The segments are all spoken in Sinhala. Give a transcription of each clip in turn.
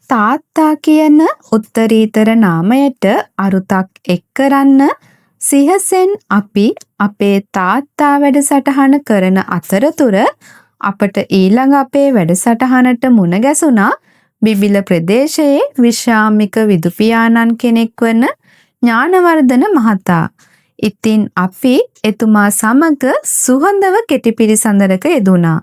තාත්තා කියන උත්තරීතර නාමයට අරුතක් එක් කරන්න සිහසෙන් අපි අපේ තාත්තා වැඩසටහන කරන අතරතුර අපට ඊළඟ අපේ වැඩසටහනට මුණ ගැසුණා බිබිල ප්‍රදේශයේ විශ්‍රාමික විදුපියාණන් කෙනෙක් වන ඥානවර්ධන මහතා. ඉතින් අපි එතුමා සමග සුහඳව කෙටි පිළිසඳරක යෙදුණා.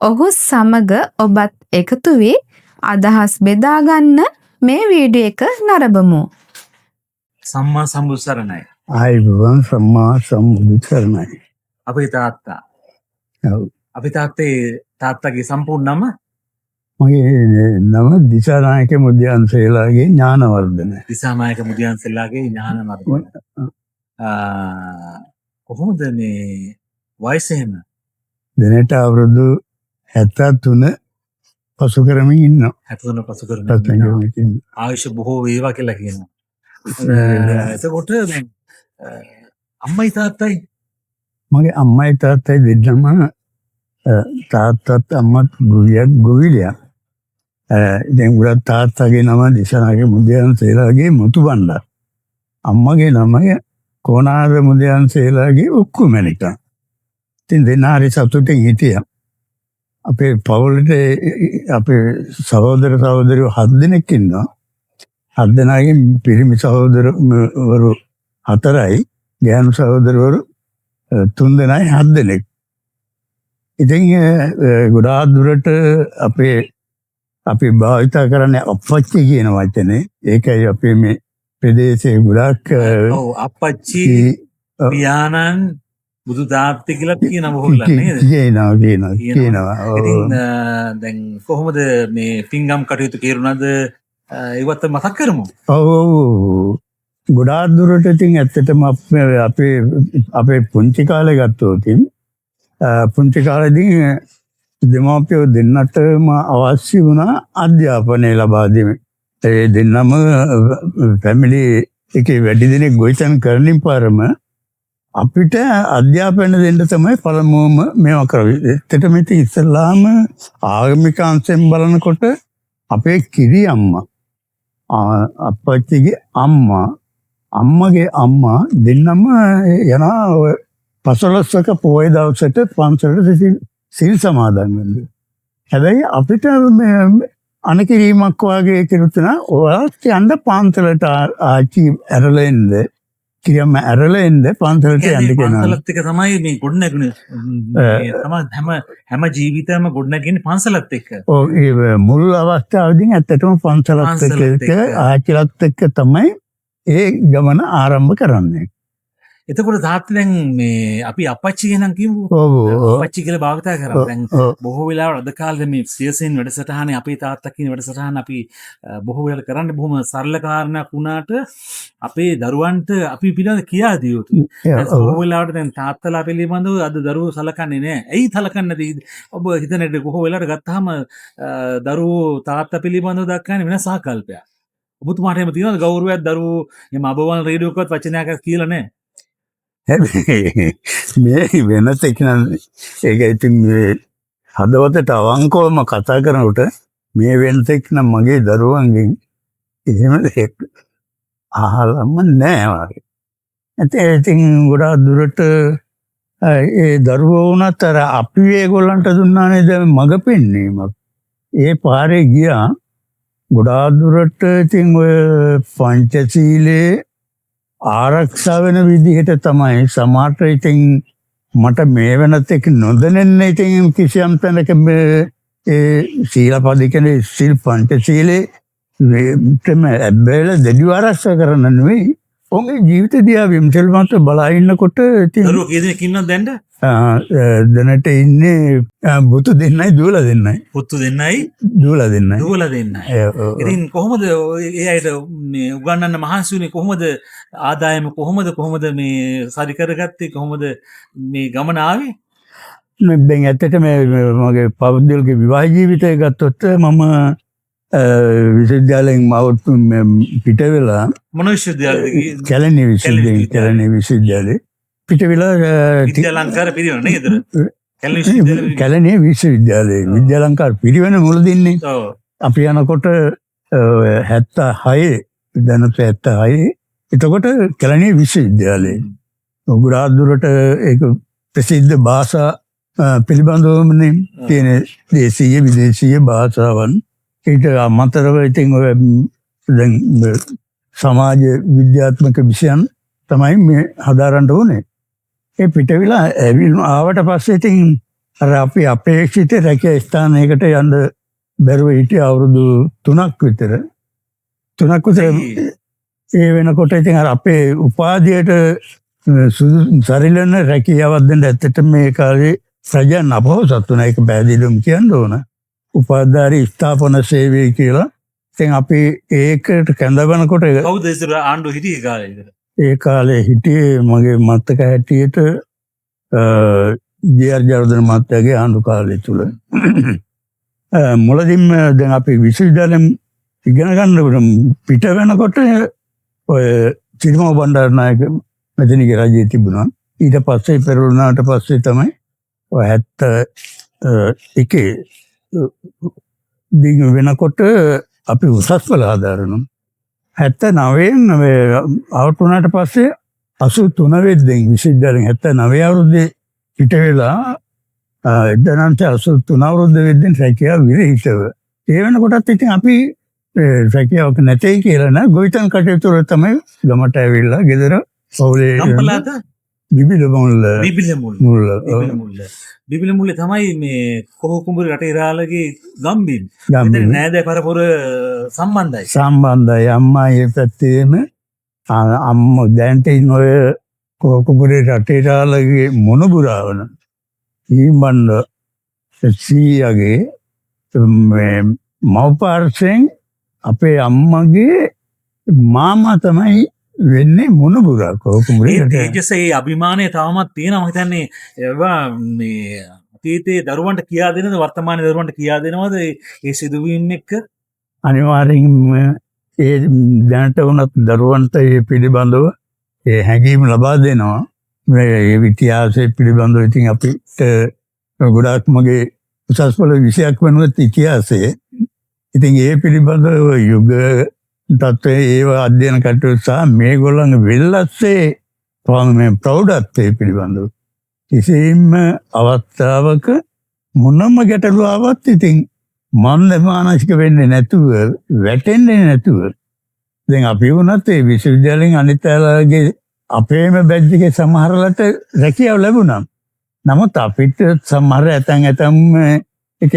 ඔහු සමග ඔබත් එකතු වී අදහස් බෙදාගන්න මේ වීඩියෝ එක නරඹමු. සම්මා සම්බුදු සරණයි. ආයුබෝවන් සම්මා සම්බුදු සරණයි. අපේ තාත්තා. ඔව්. අපේ තාත්තගේ සම්පූර්ණ නම මගේ නම දිසානායක මුදියන්සේලාගේ ඥානවර්ධන. දිසානායක මුදියන්සේලාගේ ඥානවර්ධන. කොහොමද මේ වයස එහෙම? දැනට අවුරුදු 73 පසු කරමින් ඉන්නවා. 73 පසු කරමින් ඉන්නවා. ආයුෂ බොහෝ වේවා කියලා කියනවා. එතකොට දැන් අම්මයි තාත්තයි මගේ අම්මයි තාත්තයි දෙන්නම තාත්තත් අම්මත් ගොවිලයක්. දැන් උඩ තාත්තගේ නම දිසානායක මුදියන්සේලාගේ මුතුබණ්ඩා. අම්මගේ නම කොනාර මුදියන්සේලාගේ උක්කුමැණික. ඉතින් දෙන්නා හරි සතුටින් හිටියා. අපේ පවුලට අපේ සහෝදර සහෝදරියෝ 7 දෙනෙක් ඉන්නවා. 7 දෙනාගෙන් පිරිමි සහෝදරවරු 4යි, ගෑනු සහෝදරවරු 3 දෙනයි 7 දෙනෙක්. ඉතින් ගොඩාක් දුරට අපි භාවිත කරන්නේ අපච්චි කියන වචනේ. ඒකයි අපේ මේ ප්‍රදේශයේ ගොඩාක් අපච්චි පියාණන් බුදු තාත්තේ කියලා කියන බොහෝලා නේද? කියනවා. ඉතින් දැන් කොහොමද මේ පින්ගම් කටයුතු කෙරුණාද? ඒවත් මතක් කරමු. ඔව්. ගොඩාක් දුරට ඉතින් ඇත්තටම අපේ පුංචි කාලේ ගත්තොත් පුංචි කාලේදී දෙමාපියෝ දෙන්නටම අවශ්‍ය වුණා අධ්‍යාපනය ලබා දෙන්න. ඒ දෙන්නම ෆැමිලි එකේ වැඩි දෙනෙක් ගොවිතැන් කරනින් පාරම අපිට අධ්‍යාපන දෙන්න තමයි පළමුවම මේවා කරේ. එතකොට මෙතන ඉස්සල්ලාම ආගමික අංශයෙන් බලනකොට අපේ කිරි අම්මා අපච්චිගේ අම්මගේ අම්මා දෙන්නම යනවා 15ක පොය දවසට පන්සලට සිල් සමාදන් වෙන්න. හැබැයි අපිට අනකිරීමක් වගේ කෙරුණා ඔයාලත් යන්න පන්සලට ආච්චි ඇරලා එන්න කිරියම්ම ඇරලා එන්න පන්සලට යන්න කියනවා. පන්සලත් එක තමයි මේ ගොඩනැගුණේ. තමයි හැම ජීවිතයම ගොඩනැගෙන්නේ පන්සලත් එක්ක. ඔව් ඒ මුල් අවස්ථාවේදී ඇත්තටම පන්සලත් එක්ක ආච්චිලත් එක්ක තමයි ඒ ගමන ආරම්භ කරන්නේ. එතකොට තාත්තා දැන් මේ අපි අපච්චි කියනනම් කියමු. අපච්චි කියලා භාවිතා කරා. දැන් බොහෝ වෙලාවට අද කාලේ මේ සියසෙන් වැඩසටහනේ අපේ තාත්තා කියන වැඩසටහන අපි බොහෝ වෙලාවට කරන්නේ බොහොම සරල කාරණයක් වුණාට අපේ දරුවන්ට අපි පිළිබඳ කියා දිය යුතුයි. බොහෝ වෙලාවට දැන් තාත්තලා පිළිබඳව අද දරුවෝ සලකන්නේ නැහැ. ඇයි සලකන්නේ නැති? ඔබ හිතන්නේ බොහෝ වෙලාවට ගත්තාම දරුවෝ තාත්තා පිළිබඳව දක්වන්නේ වෙනස් ආකල්පයක්. ඔබතුමාට එහෙම තියෙනවද ගෞරවයක් දරුවෝ එහම අබවල් රේඩියෝකවත් වචනයක් කියලා නැහැ? මේ වෙනත් එක ඒක ඉතින් හදවතට අවංකවම කතා කරනකොට මේ වෙනත් එක නම් මගේ දරුවන්ගෙන් එහෙම දෙයක් අහලම නෑ වගේ. ඉතින් ගොඩාක් දුරට ඒ දරුවෝ වුණත් අර අපි ඒගොල්ලන්ට දුන්නා නේද මඟ පෙන්වීමක්. ඒ පාරේ ගියා ගොඩාක් දුරට ඉතින් ඔය පංචශීලයේ ආරක්ෂා වෙන විදිහට තමයි සමහරට ඉතින් මට මේ වෙනත් එක නොදැනෙන්න ඉතින් කිසියම් තැනක ඒ සීලපදිකනේ සිල් පංචශීලයේ ඇබ්බැහිලා දැඩිව ආරක්ෂා කරන්න නෙවෙයි. ඔහුගේ ජීවිත දිහා විමසල්මත් බලා ඉන්නකොට ඉතින් දරුවෝ කී දෙනෙක් ඉන්නවද දැන්ද? දැනට ඉන්නේ පුතු දෙන්නයි දුවලා දෙන්නයි. පුතු දෙන්නයි දුවලා දෙන්නයි. ඉතින් කොහොමද ඒ අයට මේ උගන්වන්න මහන්සි වුණේ? කොහොමද ආදායම කොහොමද මේ සරි කරගත්තේ? කොහොමද මේ ගමන ආවේ? දැන් ඇත්තට මගේ පෞද්ගලික විවාහ ජීවිතය ගත්තොත් මම විශ්වවිද්‍යාලයෙන් පිට වෙලා මොන විශ්වවිද්‍යාලයද? කැලණි විශ්වවිද්‍යාලේ පිට වෙලා විද්‍යාලංකාර පිරිවෙන නේද? කැලණි විශ්වවිද්‍යාලයේ විද්‍යාලංකාර පිරිවෙන මුලදින්නේ. අපි යනකොට 76 දැනට 76 එතකොට කැලණිය විශ්වවිද්‍යාලයේ ගොඩාක් දුරට ඒක ප්‍රසිද්ධ භාෂා පිළිබඳවමනේ තියෙන දේශීය විදේශීය භාෂාවන් ඊට අමතරව ඉතින් ඔය දැන් සමාජ විද්‍යාත්මක විෂයන් තමයි මේ හදාරන්න ඕනේ. ඒ පිටවිලා ආවට පස්සේ ඉතින් අර අපි අපේක්ෂිත රැකියා ස්ථානයකට යන්න බැරුව හිටිය අවුරුදු 3ක් විතර ඒ වෙනකොට ඉතින් අර අපේ උපාධියට සරිලන රැකියාවක් දෙන්න ඇත්තට මේ කාලේ ප්‍රජාන් අපහසුත් වුණා. ඒක පැහැදිලිවම කියන්න ඕන. උපාධාරී ස්ථාපන සේවය කියලා. ඉතින් අපි ඒකට කැඳවනකොට කවුද ඉස්සර ආණ්ඩුව හිටියේ කාලේ ඉඳලා? ඒ කාලේ හිටියේ මගේ මතක හැටියට ජේ.ආර්. ජයවර්ධන මහත්තයාගේ ආණ්ඩු කාලය තුල. මුලදීම දැන් අපි විශ්වවිද්‍යාලෙන් ඉගෙන ගන්න පිට වෙනකොට ඔය සිරිමව බණ්ඩාරනායක මෙතනගේ රජයේ තිබුණා. ඊට පස්සේ පෙරළුණාට පස්සේ තමයි ඔය 71 දිග වෙනකොට අපි උසස් පෙළ ආදාරනවා. 79 අවුට් වුණාට පස්සේ 83 වෙද්දී විශ්වවිද්‍යාලයෙන් 79 අවුරුද්දේ පිට වෙලා 1983 අවුරුද්දේ වෙද්දී රැකියාව විරහිතව. ඒ වෙනකොටත් ඉතින් අපි රැකියාවක් නැtei කියලා නෑ ගොවිතැන් කටයුතු වල තමයි ගමට ඇවිල්ලා ගෙදර පවුලේ ගම්පලාත බිබිල මුල්ල තමයි මේ කොහො කුඹුර රටේ රාලගේ ගම්බින්. නෑදෑ පරපුර සම්බන්ධයි. අම්මා ඒ පැත්තේම අම්මා දැන්ට ඉන්න ඔය කොහො කුඹුරේ රටේ රාලගේ මොනබුරාවන ඊම්බණ්ඩ සීයාගේ මව්පාර්ශ්වයෙන් අපේ අම්මගේ මාමා තමයි වෙන්නේ මොනබුරා කොහො කුඹුරේ. ඒකසේ අභිමානය තවමත් තියෙනවා. මම හිතන්නේ ඒවා මේ අතීතයේ දරුවන්ට කියා දෙනද වර්තමානයේ දරුවන්ට කියා දෙනවද ඒ සිදුවීම් එක්ක? අනිවාර්යෙන්ම ඒ දැනට වුණත් දරුවන්ට ඒ පිළිබඳව ඒ හැඟීම් ලබා දෙනවා. මේ ඉතිහාසය පිළිබඳව ඉතින් අපිට ගොඩාක් මගේ උසස් පෙළ විෂයක් වෙනුවත් ඉතිහාසයේ ඉතින් ඒ පිළිබඳව යුග තත්ත්වයේ ඒව අධ්‍යයන කටයුතු සහ මේගොල්ලන්ගේ වෙල්ලස්සේ මේ ප්‍රෞಢත්වයේ පිළිබඳව කිසිම අවස්ථාවක මොනම ගැටලුවක් ඉතින් මානසික වෙන්නේ නැතුව වැටෙන්නේ නැතුව දැන් අපි වුණත් ඒ විශ්වවිද්‍යාලයෙන් අනිත් අයගේ අපේම බැච් එකේ සමහරලට රැකියාව ලැබුණා. නමුත් අපිට සමහර ඇතම් එක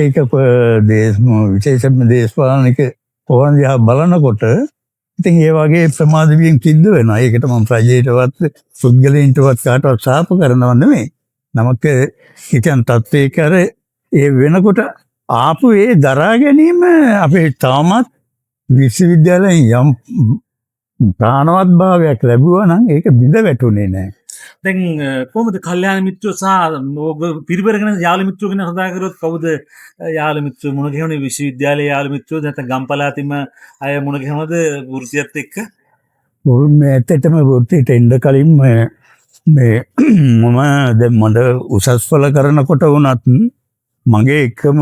විශේෂම දේශපාලනික කෝණ දිහා බලනකොට ඉතින් ඒ වගේ ප්‍රමාද වීම සිද්ධ වෙනවා. ඒකට මම ප්‍රජේටවත් පුද්ගලයන්ටවත් කාටවත් සාප කරනව නෙමෙයි. නමුත් ඉතින් තත්ත්වයේ කර ඒ වෙනකොට ආපු ඒ දරා ගැනීම අපේ තාමත් විශ්වවිද්‍යාලයෙන් යම් ප්‍රාණවත් භාවයක් ලැබුවා නම් ඒක බිඳ වැටුනේ නැහැ. දැන් කොහොමද කල්යාණ මිත්‍රයෝ සහ පිරිවරගෙන යාළු මිත්‍රයෝ ගැන කතා කරොත් කවුද යාළු මිත්‍රයෝ මුණ ගැහුනේ? විශ්වවිද්‍යාලයේ යාළු මිත්‍රයෝ නැත්නම් ගම්පලාතිම අය මුණ ගැහුණද වෘත්තියත් එක්ක? මේ ඇත්තටම වෘත්තියට එන්න කලින් මේ මම දැන් මඩ උසස් පෙළ කරනකොට වුණත් මගේ එකම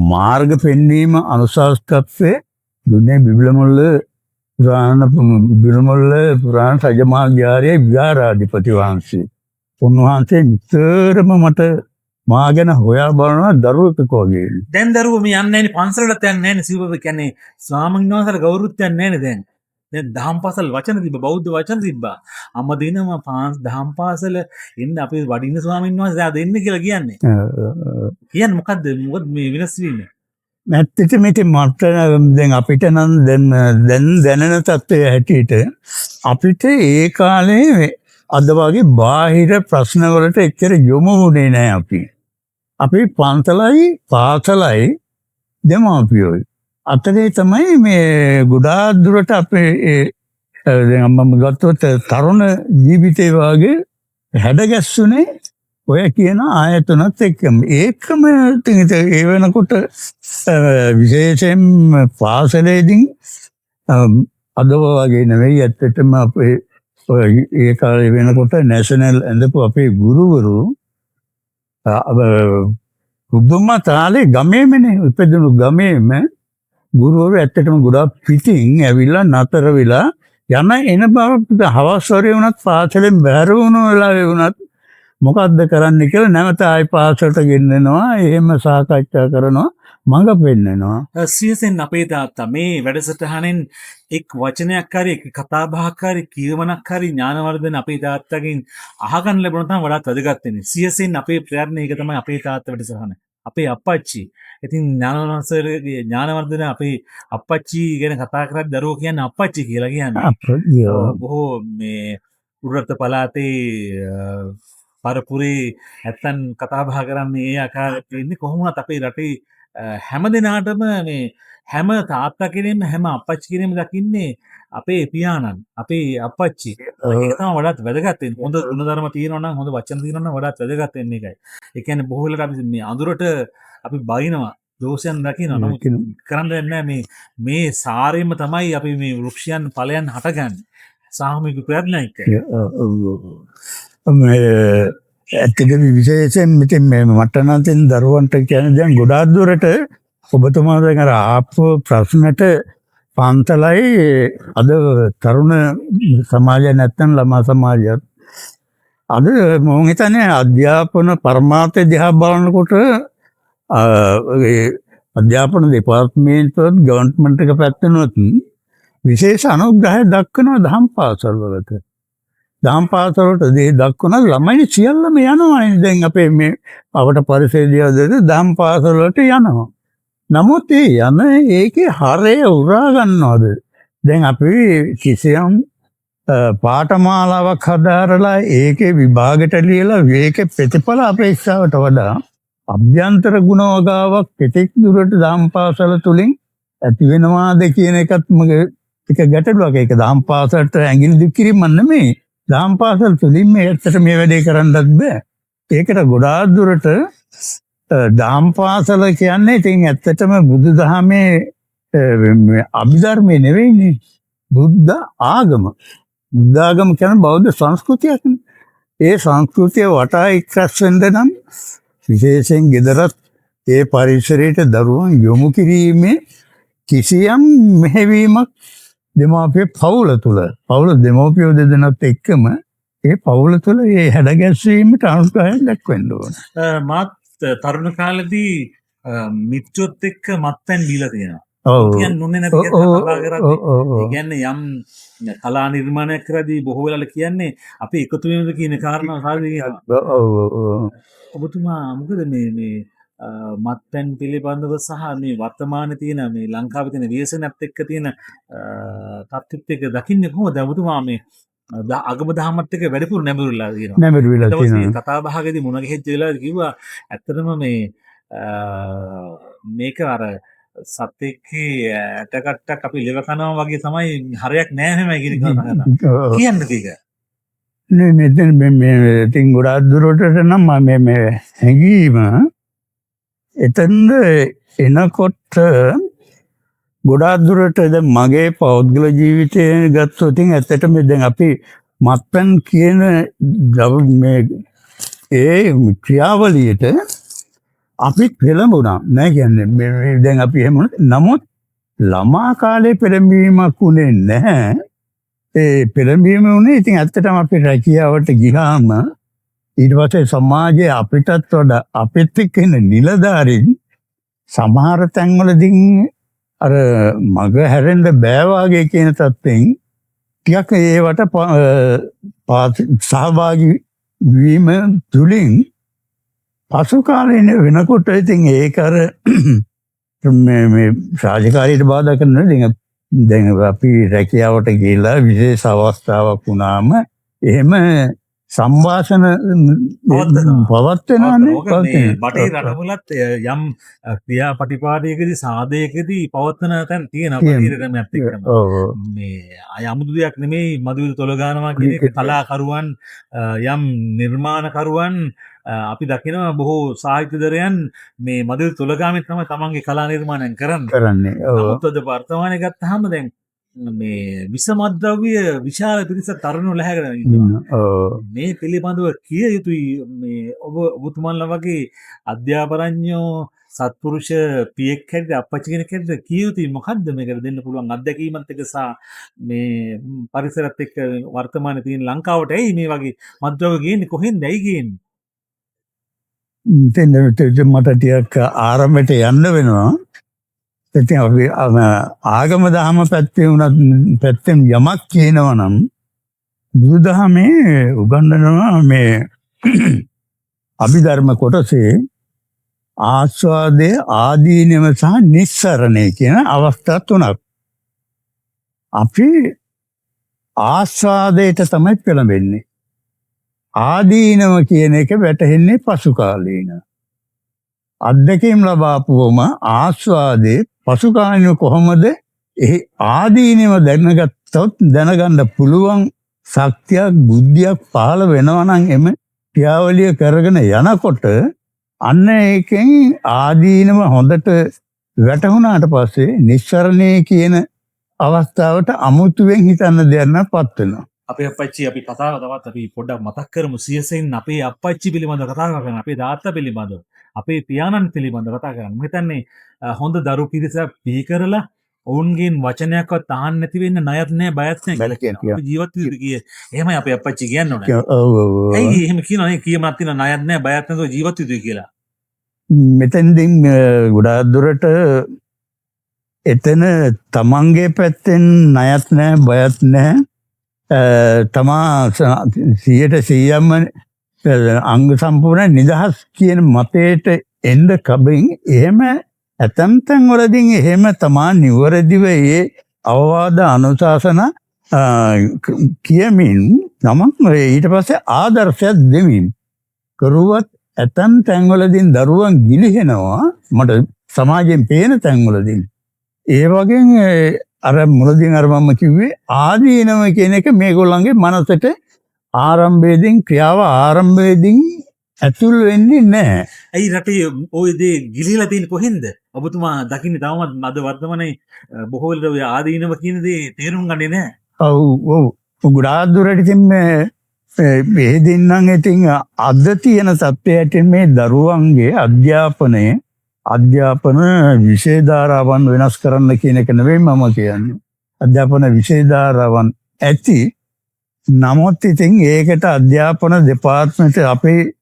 මාර්ග පෙන්වීම අනුශාසකත්වයේ දුන්නේ බිබිලමුල්ල පුරාණ රජමාර්ගාරයේ විහාරාධිපති වහන්සේ. උන්වහන්සේ නිතරම මට මා ගැන හොයා බලනවා දරුවෙක් වගේ. දැන් දරුවෝ මේ යන්නේ නැහැ පන්සලට යන්නේ නැහැ සිව්ව කියන්නේ ස්වාමීන් වහන්සේලා ගෞරවයක් නැහැ නේ දැන්. දැන් දහම් පාසල් වචන තිබ්බා බෞද්ධ වචන තිබ්බා. අම්මා දිනනවා දහම් පාසල එන්න අපේ වඩින්න ස්වාමීන් වහන්සේ දෙන්න කියලා කියන්නේ. කියන්නේ මොකද්ද මේ වෙනස් වෙන්නේ? නැත්තටම ඉතින් මට දැන් අපිට නම් දැන් දැනෙන තත්ත්වය හැටියට අපිට ඒ කාලේ අද වගේ බාහිර ප්‍රශ්න වලට එච්චර යොමු වුණේ නැහැ අපි. අපි පන්සලයි පාසලයි දෙමාපියෝයි. අතරේ තමයි මේ ගොඩාක් දුරට අපේ දැන් මම ගත්තොත් තරුණ ජීවිතේ වාගේ හැඩගැස්සුනේ ඔය කියන ආයතනත් එක්කම. ඒකම ඒ වෙනකොට විශේෂයෙන් පාසලේදී අද වගේ නෙවෙයි ඇත්තටම අපේ ඒ කාලේ වෙනකොට නැෂනල් ඇඳපු අපේ ගුරුවරු පුදුම තාලේ ගමේමනේ ඉපදුණු ගමේම ගුරුවරු ඇත්තටම ගොඩාක් පිටින් ඇවිල්ලා නතර වෙලා යන එන බව හවස් වරේ වුණත් පාසලෙන් බැහැර වුණු වෙලාවේ වුණත් මොකද්ද කරන්න කියලා නැවත ආයි පාසලට ගෙන්නනවා. එහෙම සාකච්ඡා කරනවා. මඟ පෙන්නනවා. සියසෙන් අපේ තාත්තා මේ වැඩසටහනෙන් එක් වචනයක් හරි එක් කතාබහක් හරි කියවනක් හරි ඥානවර්ධන අපේ තාත්තගෙන් අහගන්න ලැබුණ තමයි වඩාත් වැදගත් වෙන්නේ. සියසෙන් අපේ ප්‍රයත්නය ඒක තමයි අපේ තාත්තා වැඩසටහන. අපේ අප්පච්චි. ඉතින් ඥානවර්ධන අපේ අප්පච්චි ගැන කතා කරද්දී දරුවෝ කියන්නේ අප්පච්චි කියලා කියන්නේ. බොහෝ මේ උඩරට පළාතේ පරපුරේ නැත්තම් කතා බහ කරන්නේ ඒ ආකාරයට ඉන්නේ. කොහොමවත් අපේ රටේ හැම දෙනාටම මේ හැම තාත්තා කෙනෙක්ම හැම අප්පච්චි කෙනෙක්ම දකින්නේ අපේ පියාණන් අපේ අප්පච්චි. ඒක තමයි වඩාත් වැදගත් වෙන්නේ. හොඳ ගුණධර්ම තියෙනවා නම් හොඳ වචන තියෙනවා නම් වඩාත් වැදගත් වෙන්නේ ඒකයි. ඒ කියන්නේ බොහෝ වෙලාවට අපි මේ අඳුරට අපි බයිනවා දෝෂයන් දකිනවා. නමුත් කරන්න දෙන්නේ මේ සාරෙම තමයි අපි මේ වෘක්ෂයන් ඵලයන් හටගන්නේ. සාමූහික ප්‍රයත්නයක. ඇත්තටම විශේෂයෙන් මෙතන මේ මට නම් තියෙන දරුවන්ට කියන්නේ දැන් ගොඩාක් දුරට ඔබතුමා දැන් අර ආපු ප්‍රශ්නට පන්තලයි අද තරුණ සමාජය නැත්තම් ළමා සමාජයත් අද මම හිතන්නේ අධ්‍යාපන පරමාර්ථය දිහා බලනකොට අධ්‍යාපන දෙපාර්තමේන්තුවත් ගවර්න්මන්ට් එක පැත්තෙනුත් විශේෂ අනුග්‍රහය දක්වනවා දහම් පාසල් වලට. දහම් පාසල් වලට දක්වන ළමයි සියල්ලම යනවා. දැන් අපේ මේ අපට පරිසරයේදී දහම් පාසල් වලට යනවා. නමුත් ඒ යන ඒකේ හරය උරා ගන්නවද? දැන් අපි කිසියම් පාඨමාලාවක් හදාරලා ඒකේ විභාගයට ලියලා ඒකේ ප්‍රතිඵල අපේක්ෂාවට වඩා අභ්‍යන්තර ගුණ වගාවක් කෙටෙක් දුරට දහම් පාසල තුලින් ඇති වෙනවාද කියන එකත් මගේ එක ගැටලුවක්. ඒක දහම් පාසලට ඇඟිලි දික් කිරීම නෙමෙයි. දහම් පාසල් තුලින් මේ ඇත්තට මේ වැඩේ කරන්නත් බෑ. ඒකට ගොඩාක් දුරට දහම් පාසල කියන්නේ ඉතින් ඇත්තටම බුදුදහමේ අභිධර්මයේ නෙවෙයිනේ. බුද්ධ ආගම. බුද්ධ ආගම කියන්නේ බෞද්ධ සංස්කෘතියක්. ඒ සංස්කෘතිය වටා එක්රැස් වෙන්න නම් විශේෂයෙන් ගෙදරත් ඒ පරිසරයට දරුවන් යොමු කිරීමේ කිසියම් මෙහෙවීමක් දෙමාපිය පවුල තුළ පවුල දෙමාපියෝ දෙදෙනාත් එක්කම ඒ පවුල තුළ ඒ හැඩගැස්වීමට අනුග්‍රහයක් දක්වන්න ඕන. මාත් තරුණ කාලෙදී මිත්‍රොත් එක්ක මත්පැන් බීලා තියෙනවා. ඔව්. කියන්නේ නොන්නේ නැති කතා කරද්දී ඒ කියන්නේ යම් කලා නිර්මාණයක් කරද්දී බොහෝ වෙලාවට කියන්නේ අපි එකතු වෙනද කියන කාරණාව සාධනීය. ඔබතුමා මොකද මේ මත්පැන් පිළිබඳව සහ මේ වර්තමානයේ තියෙන මේ ලංකාවේ තියෙන ව්‍යසනයත් එක්ක තියෙන තත්ත්වෙත් එක්ක දකින්නේ කොහොමද? ඔබතුමා මේ අගම දහමත් එක්ක වැඩිපුර නැඹුරුලා තියෙනවා. නැඹුරුලා තියෙනවා. කතා බහකදී මුණ ගැහිච්ච වෙලාවදී කිව්වා ඇත්තටම මේක අර සත්‍යයේ ඇටකට්ටක් අපි ලෙව කනවා වගේ තමයි හරයක් නෑ හැමයි කියන කතාව. කියන්න දෙක. නේ මෙතන මේ තින් ගොඩාක් දුරට නම් මේ හැංගීම එතනද එනකොට ගොඩාක් දුරට දැන් මගේ පෞද්ගල ජීවිතය ගත්තොත් ඇත්තටම දැන් අපි මත්පැන් කියන මේ ඒ ක්‍රියාවලියට අපි පෙළඹුණා නෑ කියන්නේ දැන් අපි එහෙම නමුත් ළමා කාලේ පෙළඹීමක් උනේ නැහැ. ඒ පෙළඹීම උනේ ඉතින් ඇත්තටම අපි රැකියාවට ගියාම ඊට පස්සේ සමාජයේ අපිටත් වඩා අපිත් එක්ක ඉන්න නිලධාරීන් සමහර තැන්වලදී අර මග හැරෙන්න බෑ වාගේ කියන තත්ත්වෙන් ටිකක් ඒවට සහභාගී වීම තුලින් පසු කාලේ වෙනකොට ඉතින් ඒක අර මේ රාජකාරියට බාධා කරන දැන් අපි රැකියාවට ගිහිල්ලා විශේෂ අවස්ථාවක් වුණාම එහෙම සංවාසන පවත්වනවානේ. බටේ රටවලත් යම් ක්‍රියාපටිපාදයකදී සාදයකදී පවත්වන තැන් තියෙනවා පරිරමයක් එක්කම. මේ අය අමුතු දෙයක් නෙමෙයි මදුවිල් තොල ගන්නවා කියන එක කලාකරුවන් යම් නිර්මාණකරුවන් අපි දකිනවා බොහෝ සාහිත්‍යදරයන් මේ මදුවිල් තොල ගාමෙන් තමයි තමන්ගේ කලා නිර්මාණයන් කරන්නේ. නමුත් අද වර්තමානයේ ගත්තාම දැන් මේ විසමද්‍රව්‍ය විශාල පිරිසක් තරුණයෝ ලැහැගෙන ඉන්නවා. මේ පිළිබඳව කිය යුතුයි මේ ඔබතුමන්ලා වගේ අධ්‍යාපනඥයෝ සත්පුරුෂ පියෙක් හැටියට අපච්චි කෙනෙක් හැටියට කිය යුතුයි මොකද්ද මේකට දෙන්න පුළුවන් අත්දැකීමත් එක්ක සහ මේ පරිසරත් එක්ක වර්තමානයේ තියෙන ලංකාවට ඇයි මේ වගේ මත්ද්‍රව්‍ය ගේන්නේ කොහෙන්ද ඇයි ගේන්නේ? මට ටිකක් ආරම්භයට යන්න වෙනවා. ඉතින් අපි ආගම දහම පැත්තේ වුණත් පැත්තෙන් යමක් කියනවා නම් බුදුදහමේ උගන්වනවා මේ අභිධර්ම කොටසේ ආස්වාදයේ ආදීනව සහ නිස්සරණය කියන අවස්ථා තුනක්. අපි ආස්වාදයට තමයි පෙළඹෙන්නේ. ආදීනව කියන එක වැටහෙන්නේ පසු කාලීන. අත්දැකීම් ලබාපුවම ආස්වාදයේ පසු කාලීන කොහොමද ඒ ආදීනව දැනගත්තොත් දැනගන්න පුළුවන් ශක්තියක් බුද්ධියක් පහළ වෙනවා නම් එම ක්‍රියාවලිය කරගෙන යනකොට අන්න ඒකෙන් ආදීනව හොඳට වැටහුණාට පස්සේ නිස්සරණය කියන අවස්ථාවට අමුතුවෙන් හිතන්න දෙයක් නැපත් වෙනවා. අපේ අපච්චි අපි කතාව තවත් අපි පොඩ්ඩක් මතක් කරමු සියසෙන් අපේ අපච්චි පිළිබඳව කතා කරන අපේ තාත්තා පිළිබඳව අපේ පියාණන් පිළිබඳව කතා කරන්න. මම හිතන්නේ හොඳ දරු පිරිසක් බිහි කරලා ඔවුන්ගෙන් වචනයක්වත් අහන්න නැති වෙන්න ණයත් නැහැ බයත් නැහැ. අපි ජීවත් වෙන්න කිය. එහෙමයි අපේ අපච්චි කියන්න ඕනේ. ඇයි එහෙම කියනවනේ කියමක් තියෙන ණයත් නැහැ බයත් නැතුව ජීවත් වෙන්න කියලා. මෙතෙන්දින් ගොඩාක් දුරට එතන තමන්ගේ පැත්තෙන් ණයත් නැහැ බයත් නැහැ. තමා 100%ම අංග සම්පූර්ණ නිදහස් කියන මතයට එන්න කබින් එහෙම ඇතම් තැන් වලදී එහෙම තමා නිවැරදිව ඒ අවවාද අනුශාසන කියමින් නමක් ඊට පස්සේ ආදර්ශයක් දෙමින් කරුවත් ඇතම් තැන් වලදී දරුවන් ගිලිහෙනවා මට සමාජයෙන් පේන තැන් වලදී ඒ වගේ අර මුලදීන් අර මම කිව්වේ ආදීනව කියන එක මේගොල්ලන්ගේ මනසට ආරම්භයේදී ක්‍රියාව ආරම්භයේදී ඇතුල් වෙන්නේ නැහැ. ඇයි රටේ ওই දේ ගිලිලා තියෙන්නේ කොහෙන්ද? ඔබතුමා දකින්නේ තවමත් අද වර්තමානයේ බොහෝ වෙලට ඔය ආදීනව කියන දේ තේරුම් ගන්නේ නැහැ. ඔව්. ගොඩාක් දුරට ඉතින් මේ දෙන්නම් ඉතින් අද තියෙන තත්ත්වයට මේ දරුවන්ගේ අධ්‍යාපන විෂය ධාරාවන් වෙනස් කරන්න කියන එක නෙවෙයි මම කියන්නේ. අධ්‍යාපන විෂය ධාරාවන් ඇති. නමුත් ඉතින් ඒකට අධ්‍යාපන දෙපාර්තමේන්ත අපේ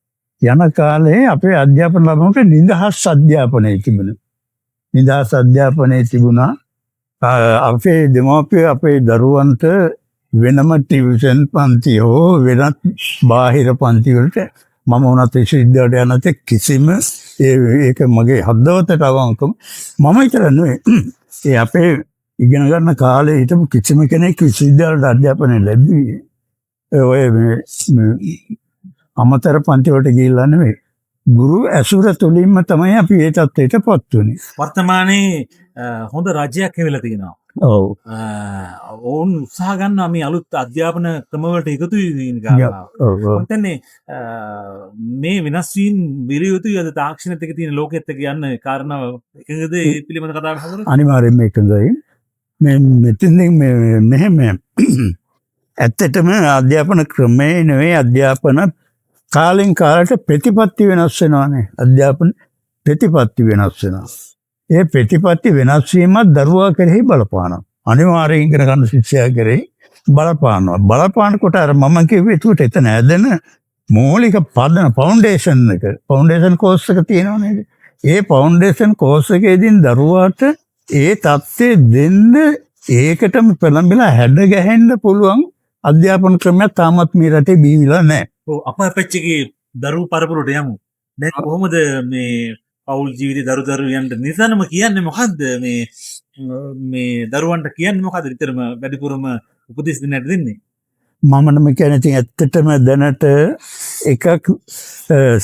යන කාලේ අපේ අධ්‍යාපන ලබනකොට නිදහස් අධ්‍යාපනය තිබුණා. නිදහස් අධ්‍යාපනය තිබුණා. අපේ දෙමව්පිය අපේ දරුවන්ට වෙනම ටියුෂන් පන්ති හෝ වෙනත් බාහිර පන්ති වලට මම උනත් විශ්වවිද්‍යාලයට යනත් කිසිම ඒක මගේ හදවතට අවංකම මම විතර නෙවෙයි ඒ අපේ ඉගෙන ගන්න කාලේ හිටපු කිසිම කෙනෙක් විශ්වවිද්‍යාලයට අධ්‍යාපනය ලැබුවේ ඔය අමතර පන්ති වලට ගිහිල්ලා නෙවෙයි ගුරු ඇසුර තුලින්ම තමයි අපි ඒ තත්ත්වයටපත් වුනේ. වර්තමානයේ හොඳ රජයක් වෙලා තියෙනවා. ඔව්. ඕන් උත්සාහ ගන්නවා මේ අලුත් අධ්‍යාපන ක්‍රමවලට එකතු වෙන කාරණා. මම මේ වෙනස් වීම විරිය යුතුයි අද තාක්ෂණයත් එක්ක තියෙන ලෝකෙත් එක්ක යන්න කාරණාව එකද ඒ පිළිබඳ කතා කරන්නේ? අනිවාර්යයෙන්ම එකඟයි. මෙතනින් මෙහෙම ඇත්තටම අධ්‍යාපන ක්‍රමේ නෙවෙයි අධ්‍යාපන කාලෙන් කාලට ප්‍රතිපත්ති වෙනස් වෙනවානේ. අධ්‍යාපන ප්‍රතිපත්ති වෙනස් වෙනවා. ඒ ප්‍රතිපත්ති වෙනස් වීමත් දරුවා කෙරෙහි බලපානවා. අනිවාර්යෙන් ඉගෙන ගන්න ශිෂ්‍යයා කෙරෙහි බලපානවා. බලපානකොට අර මම කිව්වේ ඒකට එතන ඇදෙන මූලික පදන ෆවුන්ඩේෂන් කෝස් එක තියෙනවා නේද? ඒ ෆවුන්ඩේෂන් කෝස් එකේදී දරුවාට ඒ தත්ත්වය දෙන්න ඒකටම පෙළඹිලා හැඩ ගැහෙන්න පුළුවන් අධ්‍යාපන ක්‍රමයක් තාමත් මේ රටේ බිහිවිලා නැහැ. ඔව් අපච්චිගේ දරුවෝ පරපුරට යමු. දැන් කොහොමද මේ පෞල් ජීවිතේ දරුවන්ට නිසනම කියන්නේ මොකද්ද මේ දරුවන්ට කියන්නේ මොකද්ද විතරම වැඩිපුරම උපදෙස් දෙන්නේ? මම නම් කියන්නේ ඉතින් ඇත්තටම දැනට එකක්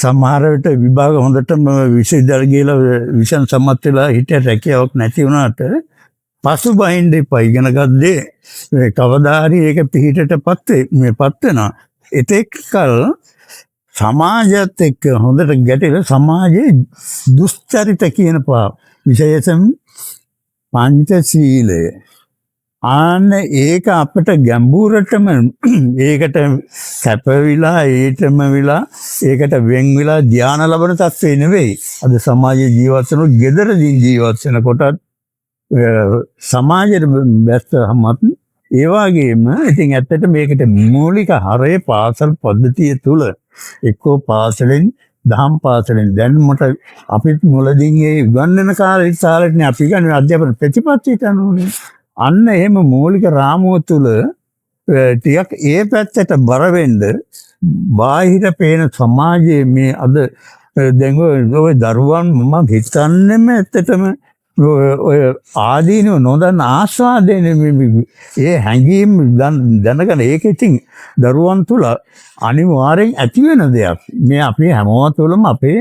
සමහර විට විභාග හොඳටම විශ්වවිද්‍යාල ගිහලා විෂන් සම්මත වෙලා හිටියට රැකියාවක් නැති වුණාට පසුබහින්න එපා. ඉගෙන ගද්දී කවදා හරි ඒක පිළිහිටටපත් වෙනවා. ඒතෙක් කල සමාජයත් එක්ක හොඳට ගැටෙලා සමාජයේ දුස්චරිත කියන විශේෂයෙන් පංචශීලය ආන්න ඒක අපට ගැඹුරටම ඒකට කැපවිලා ඒටම වෙලා ඒකට වෙන් වෙලා ධානය ලබන තත්ත්වේ නෙවෙයි. අද සමාජයේ ජීවත් වෙන ගෙදරදී ජීවත් වෙනකොටත් සමාජයට බැස්සමත් ඒ වගේම ඉතින් ඇත්තට මේකට මූලික හරය පාසල් පද්ධතිය තුල එක්කෝ පාසලෙන් දහම් පාසලෙන් දැන් මට අපිත් මුලදී ඒ උගන්වන කාලේදී අපි ගන්න අධ්‍යාපන ප්‍රතිපත්තියට අනුවනේ අන්න එහෙම මූලික රාමුව තුල ටිකක් ඒ පැත්තට බර වෙන්න බාහිර පේන සමාජයේ මේ අද දැන් ඔය දරුවන් මම හිතන්නේම ඇත්තටම ඔය ආදීනව නොදන්න ආස්වාදයෙන් ඒ හැඟීම් දැනගෙන ඒක ඉතින් දරුවන් තුල අනිවාර්යෙන් ඇති වෙන දෙයක්. මේ අපි හැමෝම තුළම අපේ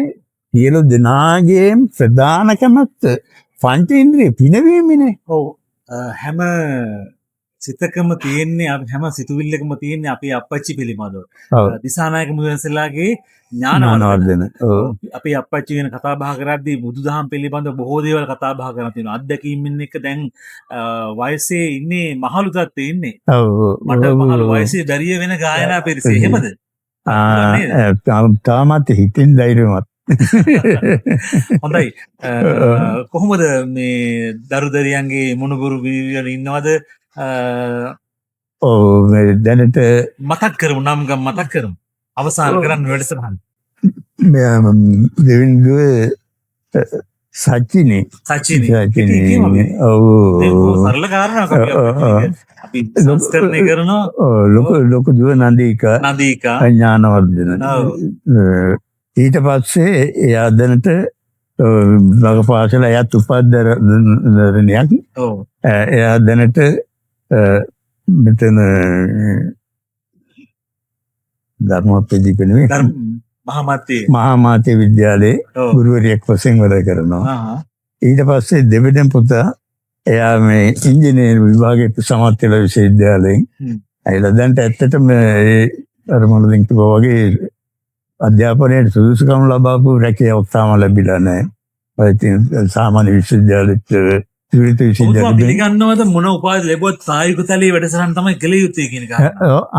සියලු දෙනාගේම ප්‍රධාන කැමැත්ත පංචේන්ද්‍රිය පිනවීමනේ. ඔව්. හැම සිතකම තියෙන්නේ හැම සිතුවිල්ලකම තියෙන්නේ අපේ අපච්චි පිළිබඳව. දිසානායක මුදන්සලාගේ ඥානවර්ධන. අපේ අපච්චි ගැන කතා බහ කරද්දී බුදුදහම පිළිබඳව බොහෝ දේවල් කතා බහ කරන තියෙනවා. අත්දැකීම්ෙන් එක දැන් වයසේ ඉන්නේ මහලු තත්ත්වයේ ඉන්නේ. මට මහලු වයසේ දරිය වෙන ගායනා පිරිසේ. එහෙමද? තාමත් හිතින් ධෛර්යවත්. හොඳයි. කොහොමද මේ දරුදරියන්ගේ මොනුගුරු වීර්යන ඉන්නවද? දැනට මතක් කරමු නම් ගම් මතක් කරමු. අවසාන කරන්න වැඩසටහන. දෙවිඳුවේ සචිනේ සරල කාරණාවක් අපි සංස්කරණය කරනවා. ලොකු දුව නදීකා ඥානවර්ධන. ඊට පස්සේ එයා දැනට වග පාසල එයාත් උපාධ්‍යාරණයක්. එයා දැනට මෙතන ධර්මෝපදීප නෙවෙයි මහාමාත්‍ය විද්‍යාලයේ ගුරුවරියක් වශයෙන් වැඩ කරනවා. ඊට පස්සේ දෙවිදෙන් පුතා එයා මේ ඉංජිනේරු විභාගයට සමත් වෙලා විශ්වවිද්‍යාලයෙන් ඇවිල්ලා දැන්ට ඇත්තටම අර මොනවද කිව්වා වගේ අධ්‍යාපනයේ සුදුසුකම් ලබාපු රැකියාවක් තාම ලැබිලා නැහැ. සාමාන්‍ය විශ්වවිද්‍යාලෙත් පිළිගන්නවද මොන උපාධි ලැබුවත් සායුක තලයේ වැඩසටහන තමයි කළ යුත්තේ කියන එක.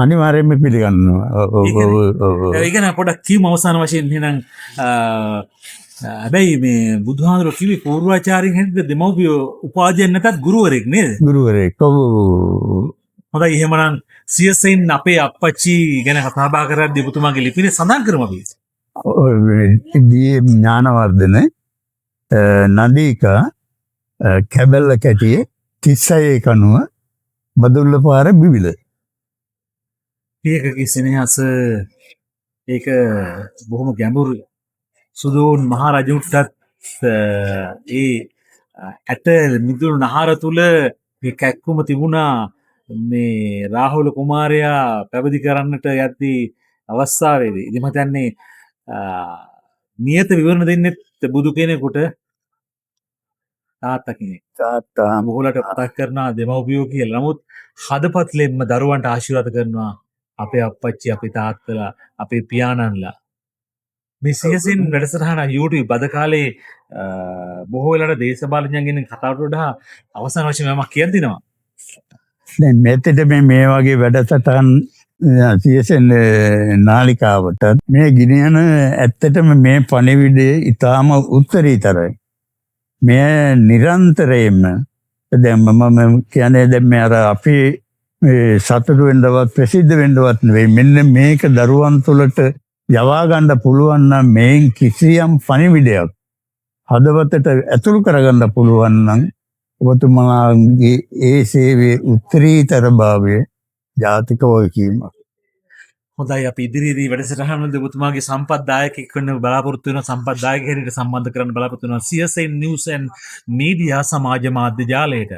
අනිවාර්යයෙන්ම පිළිගන්නවා. ඒක න පොඩක් කියමු අවසාන වශයෙන් එහෙනම් හැබැයි මේ බුදුහාමුදුරුවෝ කිව්වේ පූර්වාචාර්යින් හැටියට දෙමව්පියෝ උපාධියක් නැතත් ගුරුවරයෙක් නේද? ගුරුවරයෙක්. හොඳයි එහෙමනම් සියසෙන් අපේ අප්පච්චි ගැන කතා බහ කරද්දී ඔබතුමාගේ ලිපිනේ සඳහන් කරමු අපි. ඥානවර්ධන නදීකා කැබල්ල කැටියේ 36 කනුව බදුල්ල පාර බිවිල. ඒකගේ සෙනෙහස ඒක බොහොම ගැඹුරුයි. සුදෝන් මහරජුටත් ඒ ඇට මිදුණු නහර තුල කැක්කුම තිබුණා. මේ රාහුල කුමාරයා පැවිදි කරන්නට යද්දී අවස්ථාවේදී ඉතින් මම හිතන්නේ නියත විවරණ දෙන්නෙත් බුදු කෙනෙකුට තාත්තා කෙනෙක්. තාත්තා මොහොලට මතක් කරනවා දෙමව්පියෝ කියලා. නමුත් හදපත්ලෙන්ම දරුවන්ට ආශිර්වාද කරනවා අපේ අප්පච්චි අපේ තාත්තලා අපේ පියාණන්ලා. මේ සියසින් වැඩසටහන YouTube අද කාලේ බොහෝ වෙලාවට දේශපාලනඥයන් ගැන කතාවට වඩා අවසාන වශයෙන් මම කියන්න දිනවා. දැන් මෙතෙට මේ වගේ වැඩසටහන් සියසෙන් නාලිකාවට මේ ගිනියන ඇත්තටම මේ පණිවිඩය ඊටාම උත්තරීතරයි. මේ නිරන්තරයෙන්ම දැන් මම කියන්නේ දැන් මේ අර අපි සතුටු වෙන්නවත් ප්‍රසිද්ධ වෙන්නවත් නෙවෙයි මෙන්න මේක දරුවන් තුළට යවා ගන්න පුළුවන් නම් මේන් කිසියම් පණිවිඩයක් හදවතට ඇතුළු කරගන්න පුළුවන් නම් ඔබතුමාගේ ඒ සේවයේ උත්තරීතර භාවය ජාතික වගකීමක්. හොඳයි අපි ඉදිරියේදී වැඩසටහන වලදී ඔබතුමාගේ සම්පත්දායකෙක් වෙන්න බලාපොරොත්තු වෙන සම්පත්දායක හැටියට සම්බන්ධ කරන්න බලාපොරොත්තු වෙනවා CSN News and Media සමාජ මාධ්‍ය ජාලයට.